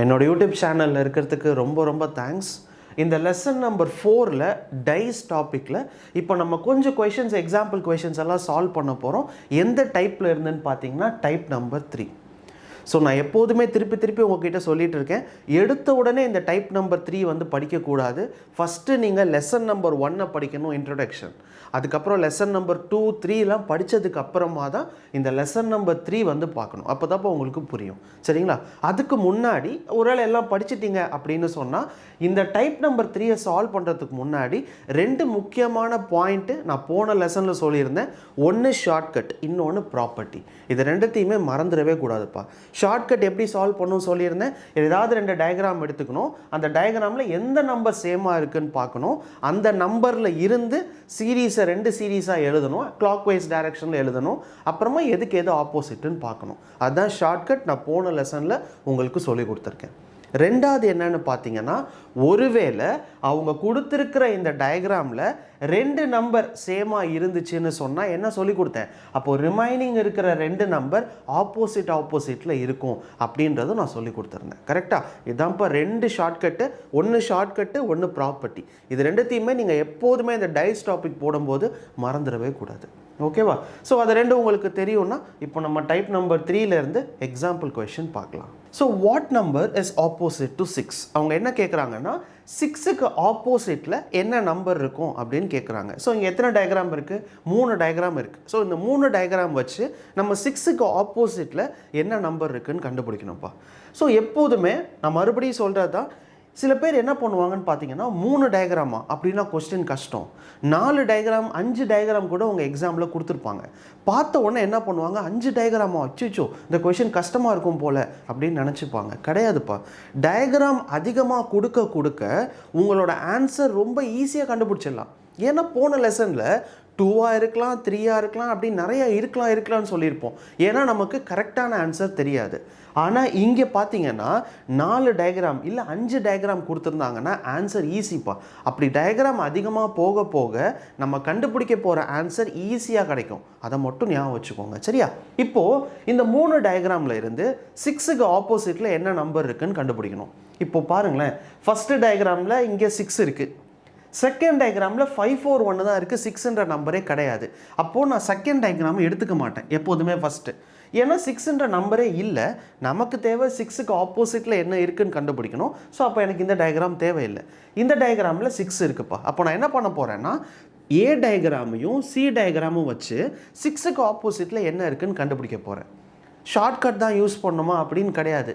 என்னோட யூடியூப் சேனலில் இருக்கிறதுக்கு ரொம்ப ரொம்ப தேங்க்ஸ். இந்த லெசன் நம்பர் 4ல் டைஸ் டாப்பிக்கில் இப்போ நம்ம கொஞ்சம் கொஷின்ஸ் எக்ஸாம்பிள் கொஷின்ஸ் எல்லாம் சால்வ் பண்ண போகிறோம். எந்த டைப்பில் இருந்துன்னு பார்த்தீங்கன்னா டைப் நம்பர் 3. ஸோ நான் எப்போதுமே திருப்பி உங்ககிட்ட சொல்லிட்டு இருக்கேன், எடுத்த உடனே இந்த டைப் நம்பர் 3 வந்து படிக்கக்கூடாது. ஃபஸ்ட்டு நீங்கள் லெசன் நம்பர் 1 படிக்கணும், இன்ட்ரடக்ஷன். அதுக்கப்புறம் லெசன் நம்பர் 2, 3லாம் படித்ததுக்கு அப்புறமா தான் இந்த லெசன் நம்பர் 3 வந்து பார்க்கணும். அப்போ தான் உங்களுக்கு புரியும், சரிங்களா? அதுக்கு முன்னாடி ஒருவேளை எல்லாம் படிச்சிட்டிங்க அப்படின்னு சொன்னால் இந்த டைப் நம்பர் 3 சால்வ் பண்ணுறதுக்கு முன்னாடி 2 முக்கியமான பாயிண்ட்டு நான் போன லெசனில் சொல்லியிருந்தேன். ஒன்று ஷார்ட்கட், இன்னொன்று ப்ராப்பர்ட்டி. இது ரெண்டுத்தையுமே மறந்துடவே கூடாதுப்பா. ஷார்ட்கட் எப்படி சால்வ் பண்ணணும்னு சொல்லியிருந்தேன். ஏதாவது 2 டயக்ராம் எடுத்துக்கணும். அந்த டயக்ராமில் எந்த நம்பர் சேமாக இருக்குன்னு பார்க்கணும். அந்த நம்பரில் இருந்து சீரீஸை 2 சீரீஸாக எழுதணும், கிளாக் வைஸ் டைரக்ஷனில் எழுதணும். அப்புறமா எதுக்கு எது ஆப்போசிட்டுன்னு பார்க்கணும். அதுதான் ஷார்ட்கட். நான் போன லெசனில் உங்களுக்கு சொல்லி கொடுத்துருக்கேன். ரெண்டாவது என்னன்னு பார்த்தீங்கன்னா, ஒருவேளை அவங்க கொடுத்துருக்கிற இந்த டயக்ராமில் 2 நம்பர் சேமாக இருந்துச்சுன்னு சொன்னால் என்ன சொல்லி கொடுத்தேன், அப்போது ரிமைனிங் இருக்கிற 2 நம்பர் ஆப்போசிட்டில் இருக்கும் அப்படின்றதும் நான் சொல்லி கொடுத்துருந்தேன். கரெக்டாக? இதுதான்ப்பா 2 ஷார்ட்கட்டு. ஒன்று ஷார்ட்கட்டு, ஒன்று ப்ராப்பர்ட்டி. இது ரெண்டுத்தையுமே நீங்கள் எப்போதுமே இந்த டைஸ் டாபிக் போடும்போது மறந்துடவே கூடாது. ஓகேவா? ஸோ அது 2 உங்களுக்கு தெரியும்னா இப்போ நம்ம டைப் நம்பர் 3லேருந்து எக்ஸாம்பிள் கொஷின் பார்க்கலாம். So what number is opposite to 6? அவங்க என்ன கேட்குறாங்கன்னா, 6க்கு ஆப்போசிட்டில் என்ன நம்பர் இருக்கும் அப்படின்னு கேட்குறாங்க. ஸோ இங்கே எத்தனை டயக்ராம் இருக்குது? 3 டயக்ராம் இருக்குது. ஸோ இந்த 3 டயக்ராம் வச்சு நம்ம 6க்கு ஆப்போசிட்டில் என்ன நம்பர் இருக்குதுன்னு கண்டுபிடிக்கணும்ப்பா. ஸோ எப்போதுமே நான் மறுபடியும் சொல்கிறது தான், சில பேர் என்ன பண்ணுவாங்கன்னு பார்த்தீங்கன்னா, 3 டயக்ராமா அப்படின்னா கொஸ்டின் கஷ்டம். 4 டயக்ராம் 5 டயக்ராம் கூட உங்கள் எக்ஸாமில் கொடுத்துருப்பாங்க. பார்த்த உடனே என்ன பண்ணுவாங்க, 5 டயக்ராமா, அச்சுச்சோ இந்த கொஷின் கஷ்டமாக இருக்கும் போல் அப்படின்னு நினச்சிப்பாங்க. கிடையாதுப்பா. டயக்ராம் அதிகமாக கொடுக்க உங்களோட ஆன்சர் ரொம்ப ஈஸியாக கண்டுபிடிச்சிடலாம். ஏன்னா போன லெசனில் 2ஆக இருக்கலாம், 3ஆக இருக்கலாம், அப்படி நிறையா இருக்கலாம்னு சொல்லியிருப்போம். ஏன்னா நமக்கு கரெக்டான ஆன்சர் தெரியாது. ஆனால் இங்கே பார்த்தீங்கன்னா 4 டயக்ராம் இல்லை 5 டயக்ராம் கொடுத்துருந்தாங்கன்னா ஆன்சர் ஈஸிப்பா. அப்படி டயக்ராம் அதிகமாக போக நம்ம கண்டுபிடிக்க போகிற ஆன்சர் ஈஸியாக கிடைக்கும். அதை மட்டும் ஞாபகம் வச்சுக்கோங்க, சரியா? இப்போது இந்த 3 டயக்ராமில் இருந்து 6க்கு ஆப்போசிட்டில் என்ன நம்பர் இருக்குதுன்னு கண்டுபிடிக்கணும். இப்போ பாருங்களேன், ஃபஸ்ட்டு டயக்ராமில் இங்கே 6 இருக்குது. செகண்ட் டயக்ராமில் 541 தான் இருக்குது, 6ன்ற நம்பரே கிடையாது. அப்போது நான் செகண்ட் டயக்ராமை எடுத்துக்க மாட்டேன் எப்போதுமே ஃபஸ்ட்டு. ஏன்னா 6ன்ற நம்பரே இல்லை. நமக்கு தேவை 6க்கு ஆப்போசிட்டில் என்ன இருக்குதுன்னு கண்டுபிடிக்கணும். ஸோ அப்போ எனக்கு இந்த டயக்ராம் தேவையில்லை. இந்த டயக்ராமில் 6 இருக்குப்பா. அப்போ நான் என்ன பண்ண போகிறேன்னா, ஏ டயக்ராமையும் சி டயக்ராமும் வச்சு 6க்கு ஆப்போசிட்டில் என்ன இருக்குதுன்னு கண்டுபிடிக்க போகிறேன். ஷார்ட்கட் தான் யூஸ் பண்ணணுமா அப்படின்னு கிடையாது.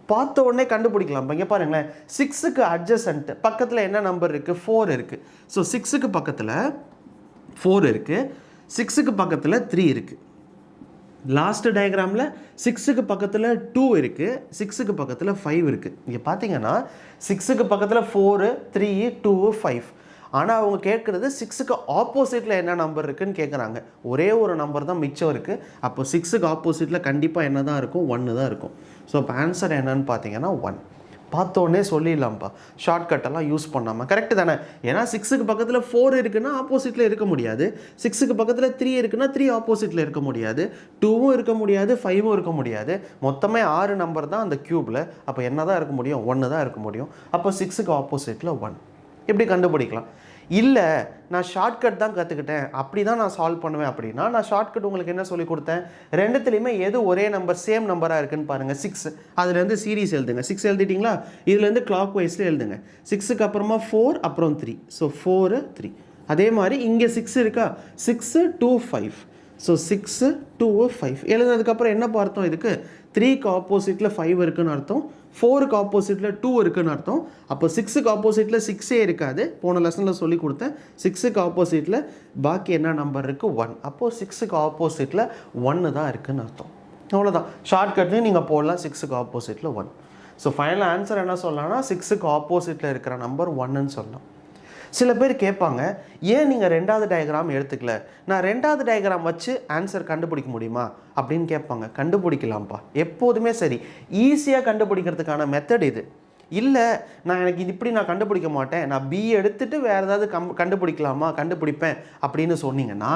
பார்த்த உடனே கண்டுபிடிக்கலாம். இங்கே பாருங்களேன், 6க்கு அட்ஜசன்ட் பக்கத்தில் என்ன நம்பர் இருக்குது? 4 இருக்குது. ஸோ 6க்கு பக்கத்தில் 4 இருக்குது, 6க்கு பக்கத்தில் 3 இருக்குது. லாஸ்ட் டயக்ராமில் 6க்கு பக்கத்தில் 2 இருக்குது, 6க்கு பக்கத்தில் 5 இருக்குது. இங்கே பார்த்தீங்கன்னா 6க்கு பக்கத்தில் 4, 3, 2, 5. ஆனால் அவங்க கேட்குறது 6க்கு ஆப்போசிட்டில் என்ன நம்பர் இருக்குதுன்னு கேட்குறாங்க. ஒரே ஒரு நம்பர் தான் மிச்சம் இருக்குது. அப்போ 6க்கு ஆப்போசிட்டில் கண்டிப்பாக என்ன தான் இருக்கும்? 1 தான் இருக்கும். ஸோ இப்போ ஆன்சர் என்னன்னு பார்த்தீங்கன்னா 1. பார்த்தோன்னே சொல்லிடலாம்ப்பா, ஷார்ட்கட்டெல்லாம் யூஸ் பண்ணாமல். கரெக்டு தானே? ஏன்னா 6க்கு பக்கத்தில் 4 இருக்குன்னா ஆப்போசிட்டில் இருக்க முடியாது. 6க்கு பக்கத்தில் 3 இருக்குன்னா 3 ஆப்போசிட்டில் இருக்க முடியாது. 2வும் இருக்க முடியாது, 5வும் இருக்க முடியாது. மொத்தமே 6 நம்பர் தான் அந்த க்யூப்பில். அப்போ என்ன தான் இருக்க முடியும்? 1 தான் இருக்க முடியும். அப்போ 6க்கு ஆப்போசிட்டில் 1. எப்படி கண்டுபிடிக்கலாம்? இல்லை நான் ஷார்ட்கட் தான் கற்றுக்கிட்டேன், அப்படி தான் நான் சால்வ் பண்ணுவேன் அப்படின்னா, நான் ஷார்ட்கட் உங்களுக்கு என்ன சொல்லி கொடுத்தேன்? ரெண்டுத்துலேயுமே எது ஒரே நம்பர், சேம் நம்பராக இருக்குதுன்னு பாருங்கள். 6, அதுலேருந்து சீரீஸ் எழுதுங்க. 6 எழுதிட்டிங்களா? இதுலேருந்து கிளாக் வைஸில் எழுதுங்க. 6க்கு அப்புறமா 4, அப்புறம் 3. ஸோ 4, 3. அதே மாதிரி இங்கே 6 இருக்கா? 6, 2, 5. ஸோ 6, 2, 5 எழுதுனதுக்கப்புறம் என்ன பார்த்தோம்? இதுக்கு 3க்கு ஆப்போசிட்டில் 5 இருக்குதுன்னு அர்த்தம், 4க்கு ஆப்போசிட்டில் 2 இருக்குதுன்னு அர்த்தம். அப்போ 6க்கு ஆப்போசிட்டில் 6ஏ இருக்காது. போன லெசனில் சொல்லி கொடுத்தேன். 6க்கு ஆப்போசிட்டில் பாக்கி என்ன நம்பர் இருக்குது? 1. அப்போது 6க்கு ஆப்போசிட்டில் 1 தான் இருக்குதுன்னு அர்த்தம். அவ்வளோதான். ஷார்ட்கட்லையும் நீங்கள் போடலாம் 6க்கு ஆப்போசிட்டில் 1. ஸோ ஃபைனல் ஆன்சர் என்ன சொல்லலாம்னா 6க்கு ஆப்போசிட்டில் இருக்கிற நம்பர் 1ன்னு சொல்லலாம். சில பேர் கேட்பாங்க, ஏன் நீங்கள் 2வது டயக்ராம் எடுத்துக்கல? நான் 2வது டயக்ராம் வச்சு ஆன்சர் கண்டுபிடிக்க முடியுமா அப்படின்னு கேட்பாங்க. கண்டுபிடிக்கலாம்ப்பா, எப்போதுமே சரி. ஈஸியாக கண்டுபிடிக்கிறதுக்கான மெத்தட் இது. இல்லை நான் எனக்கு இது இப்படி நான் கண்டுபிடிக்க மாட்டேன், நான் பி எடுத்துகிட்டு வேறு ஏதாவது கண்டுபிடிக்கலாமா, கண்டுபிடிப்பேன் அப்படின்னு சொன்னீங்கன்னா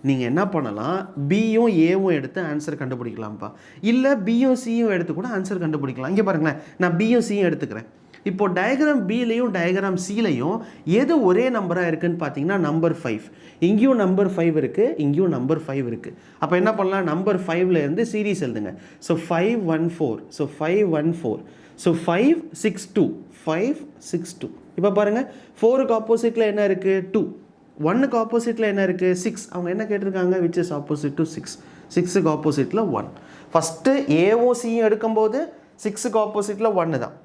நீங்கள் என்ன பண்ணலாம், பியும் ஏவும் எடுத்து ஆன்சர் கண்டுபிடிக்கலாம்ப்பா. இல்லை பியும் சியும் எடுத்து கூட ஆன்சர் கண்டுபிடிக்கலாம். இங்கே பாருங்களேன், நான் பியும் சியும் எடுத்துக்கிறேன். இப்போ டயக்ராம் பிலையும் டயக்ராம் சிலையும் எது ஒரே நம்பராக இருக்குதுன்னு பார்த்தீங்கன்னா நம்பர் 5. இங்கேயும் நம்பர் 5 இருக்குது, இங்கேயும் நம்பர் 5 இருக்குது. அப்போ என்ன பண்ணலாம், நம்பர் 5லேருந்து சீரீஸ் எழுதுங்க. So 5 1 4, so 5 1 4, so 5 6 2, 5 6 2. இப்போ பாருங்கள், 4க்கு ஆப்போசிட்டில் என்ன இருக்குது 2, 1க்கு ஆப்போசிட்டில் என்ன இருக்குது 6. அவங்க என்ன கேட்டிருக்காங்க, விச் இஸ் ஆப்போசிட் டு 6. 6க்கு ஆப்போசிட்டில் 1. ஃபஸ்ட்டு ஏவும் சியும் எடுக்கும்போது 6க்கு ஆப்போசிட்டில் 1 தான்,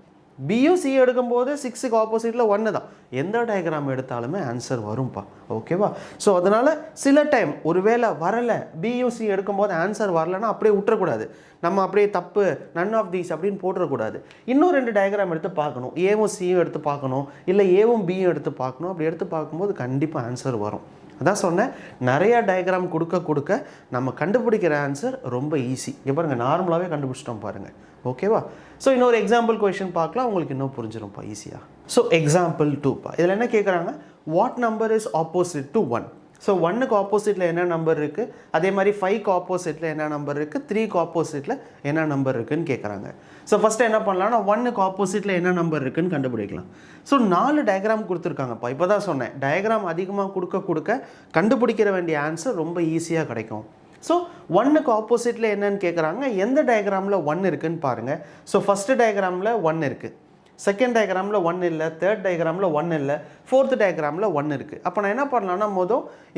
பியும் சி எடுக்கும்போது 6க்கு ஆப்போசிட்டில் 1 தான். எந்த டயக்ராம் எடுத்தாலுமே ஆன்சர் வரும்ப்பா. ஓகேவா? ஸோ அதனால் சில டைம் ஒருவேளை வரலை, பியும் சி எடுக்கும்போது ஆன்சர் வரலைன்னா அப்படியே விட்டுறக்கூடாது. நம்ம அப்படியே தப்பு, நன் ஆஃப் தீஸ் அப்படின்னு போட்டுறக்கூடாது. இன்னும் 2 டயக்ராம் எடுத்து பார்க்கணும். ஏவும் சியும் எடுத்து பார்க்கணும், இல்லை ஏவும் பியும் எடுத்து பார்க்கணும். அப்படி எடுத்து பார்க்கும்போது கண்டிப்பாக ஆன்சர் வரும். அதான் சொன்னேன், நிறையா டயக்ராம் கொடுக்க நம்ம கண்டுபிடிக்கிற ஆன்சர் ரொம்ப ஈஸி. இங்கே பாருங்கள், நார்மலாகவே கண்டுபிடிச்சிட்டோம் பாருங்கள். ஓகேவா? ஸோ இன்னொரு எக்ஸாம்பிள் கொஷின் பார்க்கலாம், உங்களுக்கு இன்னும் புரிஞ்சிரும்ப்பா ஈஸியாக. ஸோ எக்ஸாம்பிள் 2பா. இதில் என்ன கேட்குறாங்க, what number is opposite to 1. So 1க்கு ஆப்போசிட்டில் என்ன நம்பர் இருக்குது, அதே மாதிரி 5க்கு ஆப்போசிட்டில் என்ன நம்பர் இருக்குது, 3க்கு ஆப்போசிட்டில் என்ன நம்பர் இருக்குதுன்னு கேட்குறாங்க. ஸோ ஃபஸ்ட்டு என்ன பண்ணலாம்னா 1க்கு ஆப்போசிட்டில் என்ன நம்பர் இருக்குதுன்னு கண்டுபிடிக்கலாம். ஸோ 4 டயக்ராம் கொடுத்துருக்காங்கப்பா. இப்போ தான் சொன்னேன், டயக்ராம் அதிகமாக கொடுக்க கண்டுபிடிக்கிற வேண்டிய ஆன்சர் ரொம்ப ஈஸியாக கிடைக்கும். ஸோ 1க்கு ஆப்போசிட்டில் என்னன்னு கேட்குறாங்க, எந்த டயக்ராமில் 1 இருக்குதுன்னு பாருங்கள். ஸோ ஃபஸ்ட்டு டயக்ராமில் 1 இருக்குது, செகண்ட் டயக்ராமில் 1 இல்லை, தேர்ட் டயக்ராமில் 1 இல்லை, ஃபோர்த்து டயக்ராமில் 1 இருக்குது. அப்போ நான் என்ன பண்ணலான்னா,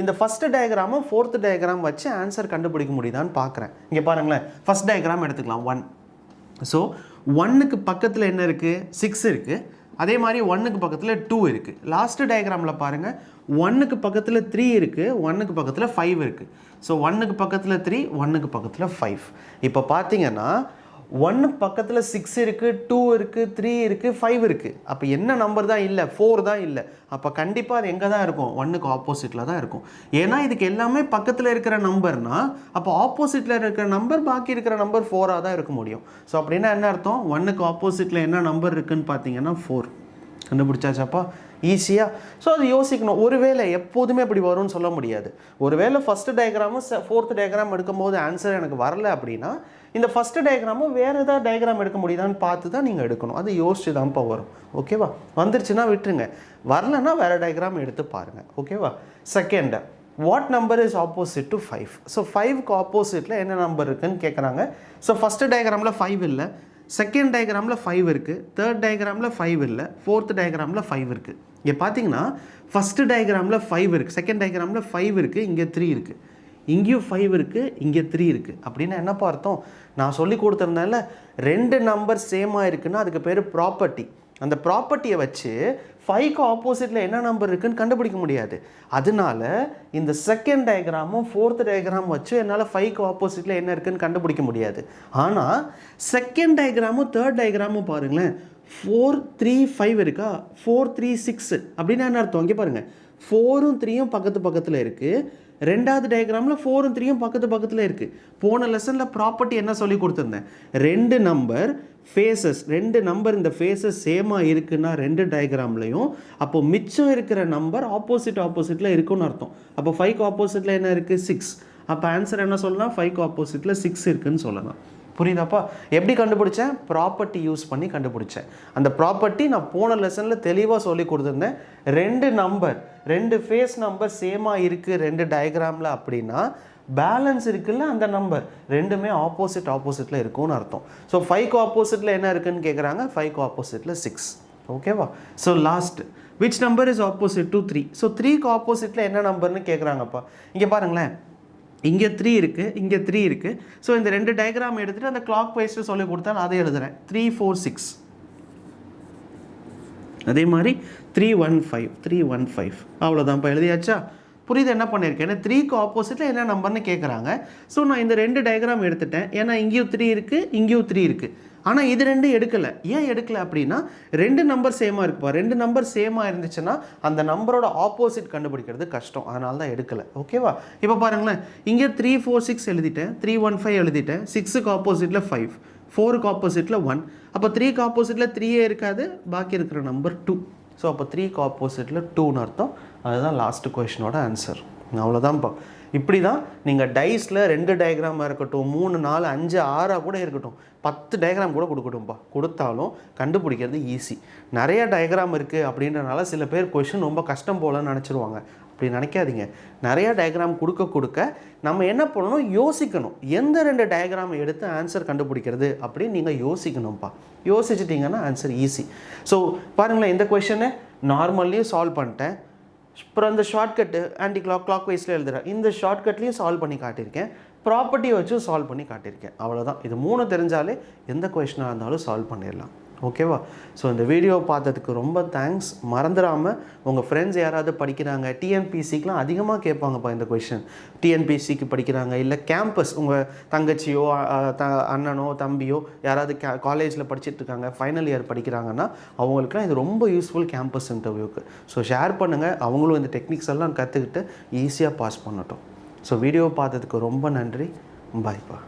இந்த ஃபஸ்ட்டு டயக்ராமும் ஃபோர்த்து டயக்ராம் வச்சு ஆன்சர் கண்டுபிடிக்க முடியுதான்னு பார்க்குறேன். இங்கே பாருங்களேன், ஃபஸ்ட் டயக்ராம் எடுத்துக்கலாம் 1. ஸோ 1க்கு பக்கத்தில் என்ன இருக்குது 6 இருக்குது, அதே மாதிரி 1க்கு பக்கத்தில் 2 இருக்குது. லாஸ்ட்டு டயக்ராமில் பாருங்கள், 1க்கு பக்கத்தில் 3 இருக்குது, 1க்கு பக்கத்தில் 5 இருக்குது. ஸோ 1க்கு பக்கத்தில் 3, 1க்கு பக்கத்தில் 5. இப்போ பார்த்தீங்கன்னா 1 பக்கத்தில் 6 இருக்குது, 2 இருக்குது, 3 இருக்குது, 5 இருக்குது. அப்போ என்ன நம்பர் தான் இல்லை, 4 தான் இல்லை. அப்போ கண்டிப்பாக அது எங்கே தான் இருக்கும், 1க்கு ஆப்போசிட்டில் தான் இருக்கும். ஏன்னா இதுக்கு எல்லாமே பக்கத்தில் இருக்கிற நம்பர்னா, அப்போ ஆப்போசிட்டில் இருக்கிற நம்பர் பாக்கி இருக்கிற நம்பர் 4ஆக தான் இருக்க முடியும். ஸோ அப்படின்னா என்ன அர்த்தம், 1க்கு ஆப்போசிட்டில் என்ன நம்பர் இருக்குதுன்னு பார்த்தீங்கன்னா 4. கண்டுபிடிச்சாச்சாப்பா ஈஸியாக. ஸோ அது யோசிக்கணும். ஒருவேளை எப்போதுமே அப்படி வரும்னு சொல்ல முடியாது. ஒருவேளை ஃபஸ்ட்டு டயக்ராமும் ஃபோர்த்து டயக்ராம் எடுக்கும்போது ஆன்சர் எனக்கு வரலை அப்படின்னா, இந்த ஃபஸ்ட்டு டயக்ராமும் வேறு ஏதாவது டயக்ராம் எடுக்க முடியுதான்னு பார்த்து தான் நீங்கள் எடுக்கணும். அது யோசிச்சு தான்ப்பா வரும். ஓகேவா? வந்துருச்சுன்னா விட்டுருங்க, வரலன்னா வேறு டயக்ராம் எடுத்து பாருங்கள். ஓகேவா? Second, what number is opposite to 5. So 5க்கு ஆப்போசிட்டில் என்ன நம்பர் இருக்குதுன்னு கேட்குறாங்க. ஸோ ஃபஸ்ட்டு டயக்ராமில் 5 இல்லை, செகண்ட் டயக்ராமில் 5 இருக்குது, தேர்ட் டயக்ராமில் 5 இல்லை, ஃபோர்த் டயக்ராமில் 5 இருக்குது. இங்கே பார்த்தீங்கன்னா ஃபஸ்ட்டு டயக்ராமில் 5 இருக்குது, செகண்ட் டயக்ராமில் 5 இருக்குது, இங்கே 3 இருக்குது, இங்கேயும் 5 இருக்குது, இங்கே 3 இருக்குது. அப்படின்னா என்னப்பா அர்த்தம், நான் சொல்லி கொடுத்துருந்தேன்ல, 2 நம்பர் சேமாக இருக்குன்னா அதுக்கு பேர் ப்ராப்பர்ட்டி. அந்த ப்ராப்பர்ட்டியை வச்சு 5க்கு ஆப்போசிட்டில் என்ன நம்பர் இருக்குதுன்னு கண்டுபிடிக்க முடியாது. அதனால இந்த செகண்ட் டயக்ராமும் ஃபோர்த் டயக்ராம் வச்சு என்னால் 5க்கு ஆப்போசிட்டில் என்ன இருக்குதுன்னு கண்டுபிடிக்க முடியாது. ஆனால் செகண்ட் டயக்ராமும் தேர்ட் டயக்ராமும் பாருங்களேன், 4 3 5 இருக்கா, 4 3 6 அப்படின்னா என்ன அர்த்தம், இங்கே பாருங்கள் 4ம் 3ம் பக்கத்தில் இருக்குது. ரெண்டாவது டயக்ராமில் 4ம் 3ம் பக்கத்தில் இருக்குது. போன லெசனில் ப்ராப்பர்ட்டி என்ன சொல்லி கொடுத்துருந்தேன், 2 நம்பர் ஃபேஸஸ், 2 நம்பர் இந்த ஃபேஸஸ் சேமாக இருக்குன்னா 2 டயக்ராம்லையும், அப்போ மிச்சம் இருக்கிற நம்பர் ஆப்போசிட்டில் இருக்குன்னு அர்த்தம். அப்போ 5க்கு ஆப்போசிட்டில் என்ன இருக்குது 6. அப்போ ஆன்சர் என்ன சொல்லலாம், 5க்கு ஆப்போசிட்டில் 6 இருக்குன்னு சொல்லலாம். புரியுதாப்பா? எப்படி கண்டுபிடிச்சேன், ப்ராப்பர்ட்டி யூஸ் பண்ணி கண்டுபிடிச்சேன். அந்த ப்ராப்பர்ட்டி நான் போன லெசனில் தெளிவாக சொல்லி கொடுத்துருந்தேன். 2 நம்பர் 2 ஃபேஸ் நம்பர் சேமாக இருக்குது 2 டயக்ராமில் அப்படின்னா, பேலன்ஸ் இருக்குல்ல அந்த நம்பர் ரெண்டுமே ஆப்போசிட்டில் இருக்கும்னு அர்த்தம். ஸோ 5க்கு ஆப்போசிட்டில் என்ன இருக்குன்னு கேட்குறாங்க, 5க்கு ஆப்போசிட்டில் 6. ஓகேவா? So last, which number is opposite to 3. So 3க்கு ஆப்போசிட்டில் என்ன நம்பர்னு கேட்குறாங்கப்பா. இங்கே பாருங்களேன், இங்கே 3 இருக்குது, இங்கே 3 இருக்குது. ஸோ இந்த 2 டயக்ராம் எடுத்துகிட்டு அந்த கிளாக் வைஸில் சொல்லி கொடுத்தா நான் அதை எழுதுகிறேன். 3 4 6, அதே மாதிரி 3 1 5 3 1 5. அவ்வளோதான்ப்பா, எழுதியாச்சா? புரியுது என்ன பண்ணியிருக்கேன், ஏன்னா 3க்கு ஆப்போசிட்டில் என்ன நம்பர்னு கேட்குறாங்க. ஸோ நான் இந்த 2 டயக்ராம் எடுத்துட்டேன். ஏன்னா இங்கேயும் 3 இருக்குது, இங்கேயும் 3 இருக்குது. ஆனால் இது 2 எடுக்கலை. ஏன் எடுக்கலை அப்படின்னா, 2 நம்பர் சேமாக இருக்குப்பா. 2 நம்பர் சேமாக இருந்துச்சுன்னா அந்த நம்பரோட ஆப்போசிட் கண்டுபிடிக்கிறது கஷ்டம், அதனால தான் எடுக்கலை. ஓகேவா? இப்போ பாருங்களேன், இங்கே 3 4 6 எழுதிட்டேன், 3 1 5 எழுதிட்டேன், 6க்கு ஆப்போசிட்டில் 5, 4க்கு ஆப்போசிட்டில் 1. அப்போ 3க்கு ஆப்போசிட்டில் 3ஏ இருக்காது, பாக்கி இருக்கிற நம்பர் 2. ஸோ அப்போ 3க்கு ஆப்போசிட்டில் 2ன்னு அர்த்தம். அதுதான் லாஸ்ட் கொஷினோட ஆன்சர். அவ்வளோதான்ப்பா. இப்படி தான் நீங்கள் டைஸில் 2 டயக்ராமாக இருக்கட்டும், 3, 4, 5, 6 கூட இருக்கட்டும், 10 டயக்ராம் கூட கொடுக்கட்டும்ப்பா, கொடுத்தாலும் கண்டுபிடிக்கிறது ஈஸி. நிறைய டயக்ராம் இருக்குது அப்படின்றனால சில பேர் கொஷின் ரொம்ப கஷ்டம் போலன்னு நினச்சிருவாங்க. அப்படி நினைக்காதீங்க. நிறையா டயக்ராம் கொடுக்க நம்ம என்ன பண்ணணும், யோசிக்கணும். எந்த 2 டயக்ராமை எடுத்து ஆன்சர் கண்டுபிடிக்கிறது அப்படின்னு நீங்கள் யோசிக்கணும்ப்பா. யோசிச்சிட்டிங்கன்னா ஆன்சர் ஈஸி. ஸோ பாருங்களேன், இந்த கொஷனை நார்மல்லையும் சால்வ் பண்ணிட்டேன். அப்புறம் இந்த ஷார்ட்கட்டு ஆன்டி கிளாக் வைஸில் எழுதுகிறேன். இந்த ஷார்ட்கட்லேயும் சால்வ் பண்ணி காட்டியிருக்கேன். ப்ராப்பர்ட்டியை வச்சும் சால்வ் பண்ணி காட்டியிருக்கேன். அவ்வளோதான். இது 3 தெரிஞ்சாலே எந்த கொஷனாக இருந்தாலும் சால்வ் பண்ணிடலாம். ஓகேவா? ஸோ இந்த வீடியோ பார்த்ததுக்கு ரொம்ப தேங்க்ஸ். மறந்துடாமல் உங்கள் ஃப்ரெண்ட்ஸ் யாராவது படிக்கிறாங்க, டிஎன்பிசிக்கெலாம் அதிகமாக கேட்பாங்கப்பா இந்த கொஷின். டிஎன்பிசிக்கு படிக்கிறாங்க, இல்லை கேம்பஸ் உங்கள் தங்கச்சியோ அண்ணனோ தம்பியோ யாராவது காலேஜில் படிச்சுட்ருக்காங்க, ஃபைனல் இயர் படிக்கிறாங்கன்னா அவங்களுக்குலாம் இது ரொம்ப யூஸ்ஃபுல் கேம்பஸ் இன்டர்வியூக்கு. ஸோ ஷேர் பண்ணுங்கள், அவங்களும் இந்த டெக்னிக்ஸ் எல்லாம் கற்றுக்கிட்டு ஈஸியாக பாஸ் பண்ணட்டும். ஸோ வீடியோ பார்த்ததுக்கு ரொம்ப நன்றி. பாய்ப்பா.